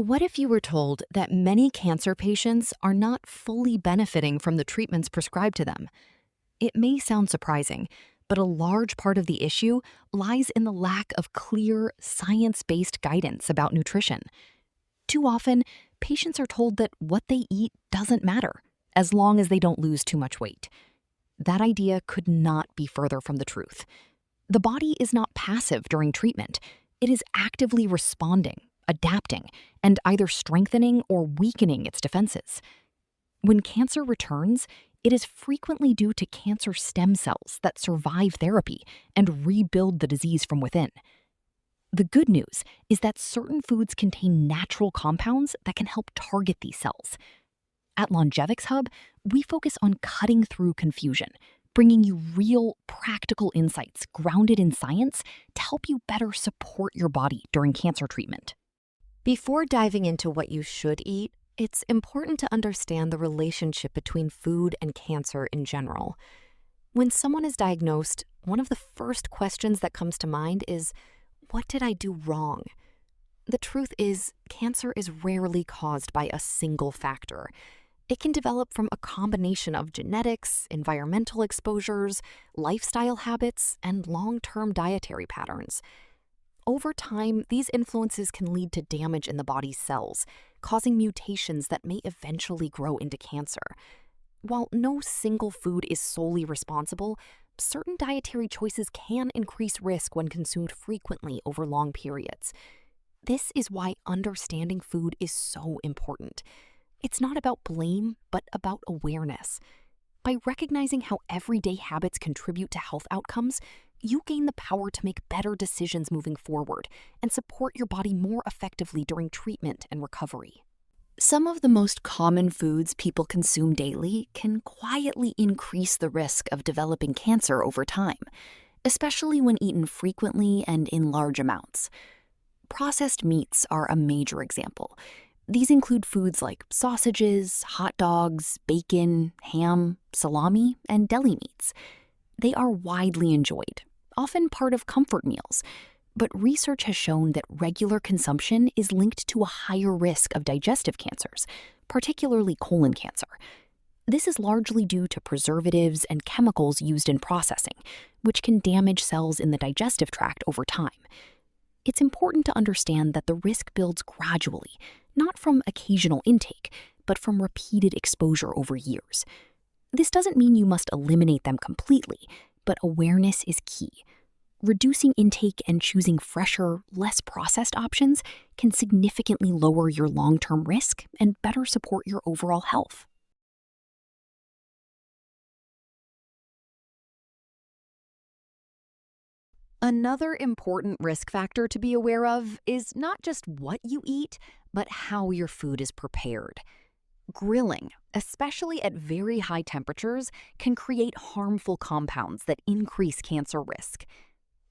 What if you were told that many cancer patients are not fully benefiting from the treatments prescribed to them? It may sound surprising, but a large part of the issue lies in the lack of clear, science based guidance about nutrition. Too often, patients are told that what they eat doesn't matter, as long as they don't lose too much weight. That idea could not be further from the truth. The body is not passive during treatment, it is actively responding, adapting, and either strengthening or weakening its defenses. When cancer returns, it is frequently due to cancer stem cells that survive therapy and rebuild the disease from within. The good news is that certain foods contain natural compounds that can help target these cells. At Longevix Hub, we focus on cutting through confusion, bringing you real, practical insights grounded in science to help you better support your body during cancer treatment. Before diving into what you should eat, it's important to understand the relationship between food and cancer in general. When someone is diagnosed, one of the first questions that comes to mind is, what did I do wrong? The truth is, cancer is rarely caused by a single factor. It can develop from a combination of genetics, environmental exposures, lifestyle habits, and long-term dietary patterns. Over time, these influences can lead to damage in the body's cells, causing mutations that may eventually grow into cancer. While no single food is solely responsible, certain dietary choices can increase risk when consumed frequently over long periods. This is why understanding food is so important. It's not about blame, but about awareness. By recognizing how everyday habits contribute to health outcomes, you gain the power to make better decisions moving forward and support your body more effectively during treatment and recovery. Some of the most common foods people consume daily can quietly increase the risk of developing cancer over time, especially when eaten frequently and in large amounts. Processed meats are a major example. These include foods like sausages, hot dogs, bacon, ham, salami, and deli meats. They are widely enjoyed, often part of comfort meals, but research has shown that regular consumption is linked to a higher risk of digestive cancers, particularly colon cancer. This is largely due to preservatives and chemicals used in processing, which can damage cells in the digestive tract over time. It's important to understand that the risk builds gradually, not from occasional intake, but from repeated exposure over years. This doesn't mean you must eliminate them completely, but awareness is key. Reducing intake and choosing fresher, less processed options can significantly lower your long-term risk and better support your overall health. Another important risk factor to be aware of is not just what you eat, but how your food is prepared. Grilling, especially at very high temperatures, can create harmful compounds that increase cancer risk.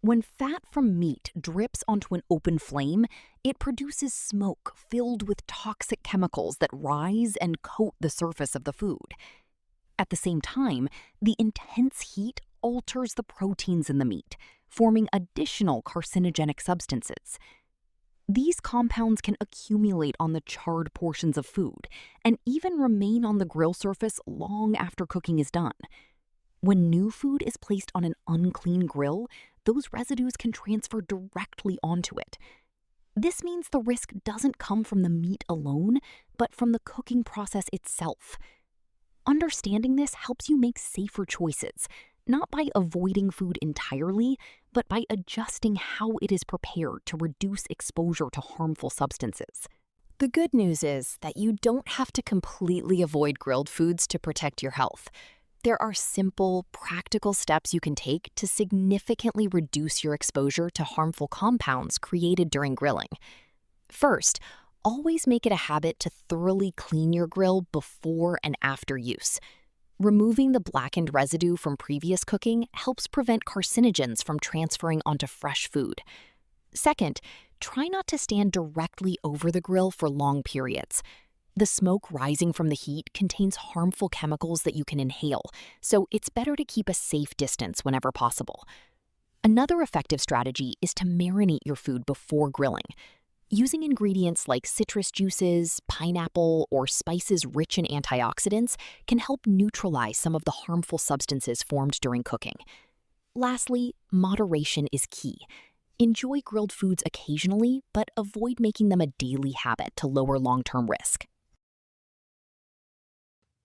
When fat from meat drips onto an open flame, it produces smoke filled with toxic chemicals that rise and coat the surface of the food. At the same time, the intense heat alters the proteins in the meat, forming additional carcinogenic substances. These compounds can accumulate on the charred portions of food and even remain on the grill surface long after cooking is done. When new food is placed on an unclean grill, those residues can transfer directly onto it. This means the risk doesn't come from the meat alone, but from the cooking process itself. Understanding this helps you make safer choices, not by avoiding food entirely, but by adjusting how it is prepared to reduce exposure to harmful substances. The good news is that you don't have to completely avoid grilled foods to protect your health. There are simple, practical steps you can take to significantly reduce your exposure to harmful compounds created during grilling. First, always make it a habit to thoroughly clean your grill before and after use. Removing the blackened residue from previous cooking helps prevent carcinogens from transferring onto fresh food. Second, try not to stand directly over the grill for long periods. The smoke rising from the heat contains harmful chemicals that you can inhale, so it's better to keep a safe distance whenever possible. Another effective strategy is to marinate your food before grilling. Using ingredients like citrus juices, pineapple, or spices rich in antioxidants can help neutralize some of the harmful substances formed during cooking. Lastly, moderation is key. Enjoy grilled foods occasionally, but avoid making them a daily habit to lower long-term risk.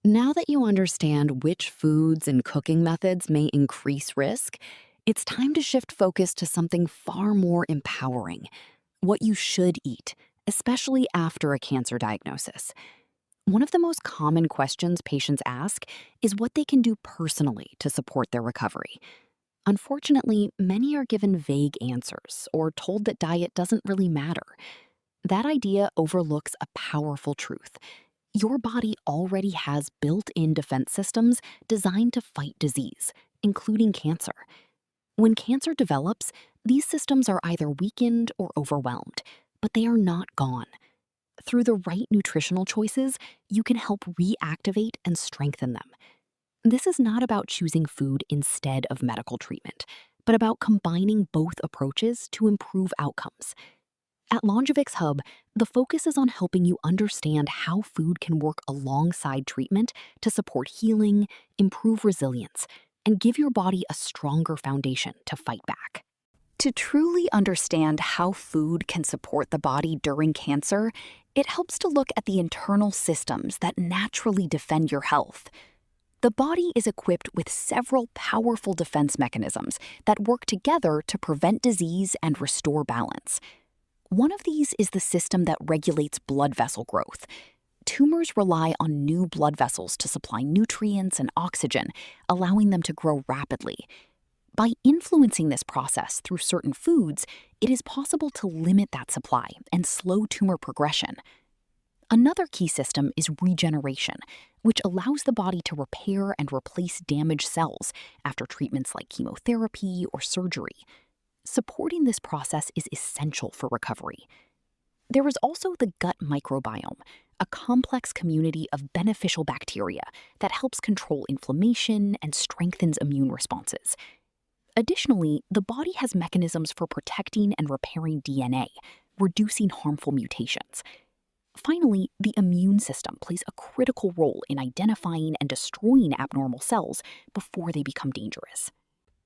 Now that you understand which foods and cooking methods may increase risk, it's time to shift focus to something far more empowering: what you should eat, especially after a cancer diagnosis. One of the most common questions patients ask is what they can do personally to support their recovery. Unfortunately, many are given vague answers or told that diet doesn't really matter. That idea overlooks a powerful truth. Your body already has built-in defense systems designed to fight disease, including cancer. When cancer develops, these systems are either weakened or overwhelmed, but they are not gone. Through the right nutritional choices, you can help reactivate and strengthen them. This is not about choosing food instead of medical treatment, but about combining both approaches to improve outcomes. At Longevix Hub, the focus is on helping you understand how food can work alongside treatment to support healing, improve resilience, and give your body a stronger foundation to fight back. To truly understand how food can support the body during cancer, it helps to look at the internal systems that naturally defend your health. The body is equipped with several powerful defense mechanisms that work together to prevent disease and restore balance. One of these is the system that regulates blood vessel growth. Tumors rely on new blood vessels to supply nutrients and oxygen, allowing them to grow rapidly. By influencing this process through certain foods, it is possible to limit that supply and slow tumor progression. Another key system is regeneration, which allows the body to repair and replace damaged cells after treatments like chemotherapy or surgery. Supporting this process is essential for recovery. There is also the gut microbiome, a complex community of beneficial bacteria that helps control inflammation and strengthens immune responses. Additionally, the body has mechanisms for protecting and repairing DNA, reducing harmful mutations. Finally, the immune system plays a critical role in identifying and destroying abnormal cells before they become dangerous.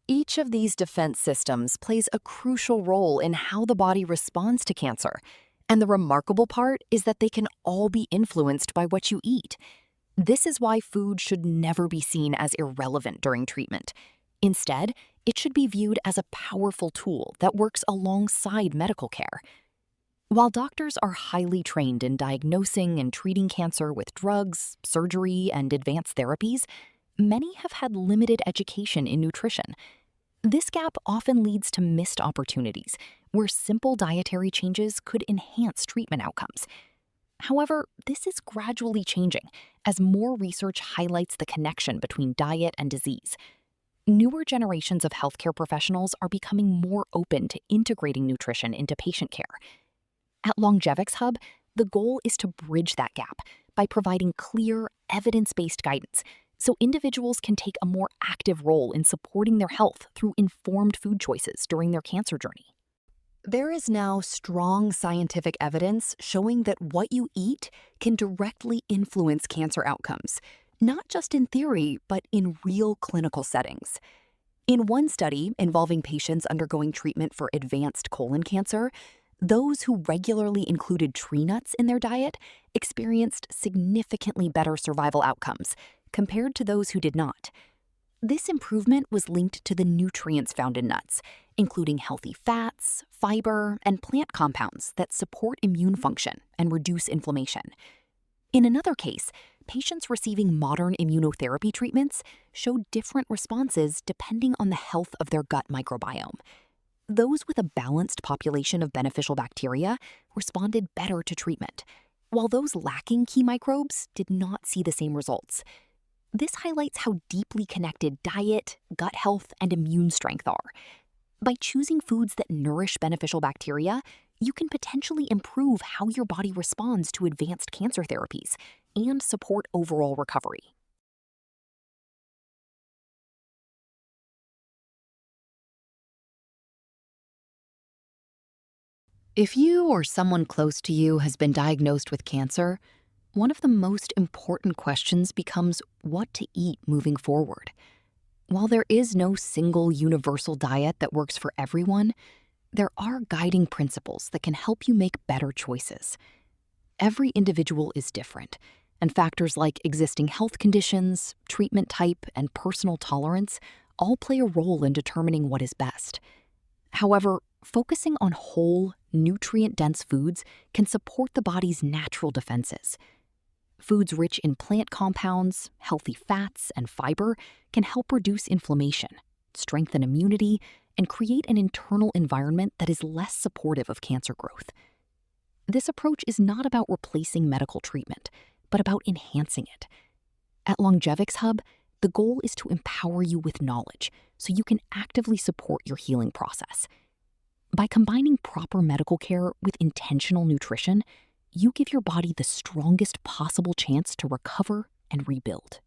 Each of these defense systems plays a crucial role in how the body responds to cancer. And the remarkable part is that they can all be influenced by what you eat. This is why food should never be seen as irrelevant during treatment. Instead, it should be viewed as a powerful tool that works alongside medical care. While doctors are highly trained in diagnosing and treating cancer with drugs, surgery, and advanced therapies, many have had limited education in nutrition. This gap often leads to missed opportunities, where simple dietary changes could enhance treatment outcomes. However, this is gradually changing as more research highlights the connection between diet and disease. Newer generations of healthcare professionals are becoming more open to integrating nutrition into patient care. At longevix Hub, the goal is to bridge that gap by providing clear, evidence-based guidance so individuals can take a more active role in supporting their health through informed food choices during their cancer journey. There is now strong scientific evidence showing that what you eat can directly influence cancer outcomes, not just in theory, but in real clinical settings. In one study involving patients undergoing treatment for advanced colon cancer, those who regularly included tree nuts in their diet experienced significantly better survival outcomes compared to those who did not. This improvement was linked to the nutrients found in nuts, including healthy fats, fiber, and plant compounds that support immune function and reduce inflammation. In another case, patients receiving modern immunotherapy treatments showed different responses depending on the health of their gut microbiome. Those with a balanced population of beneficial bacteria responded better to treatment, while those lacking key microbes did not see the same results. This highlights how deeply connected diet, gut health, and immune strength are. By choosing foods that nourish beneficial bacteria, you can potentially improve how your body responds to advanced cancer therapies and support overall recovery. If you or someone close to you has been diagnosed with cancer, one of the most important questions becomes what to eat moving forward. While there is no single universal diet that works for everyone, there are guiding principles that can help you make better choices. Every individual is different, and factors like existing health conditions, treatment type, and personal tolerance all play a role in determining what is best. However, focusing on whole, nutrient-dense foods can support the body's natural defenses. Foods rich in plant compounds, healthy fats, and fiber can help reduce inflammation, strengthen immunity, and create an internal environment that is less supportive of cancer growth. This approach is not about replacing medical treatment, but about enhancing it. At Longevix Hub, the goal is to empower you with knowledge so you can actively support your healing process. By combining proper medical care with intentional nutrition, you give your body the strongest possible chance to recover and rebuild.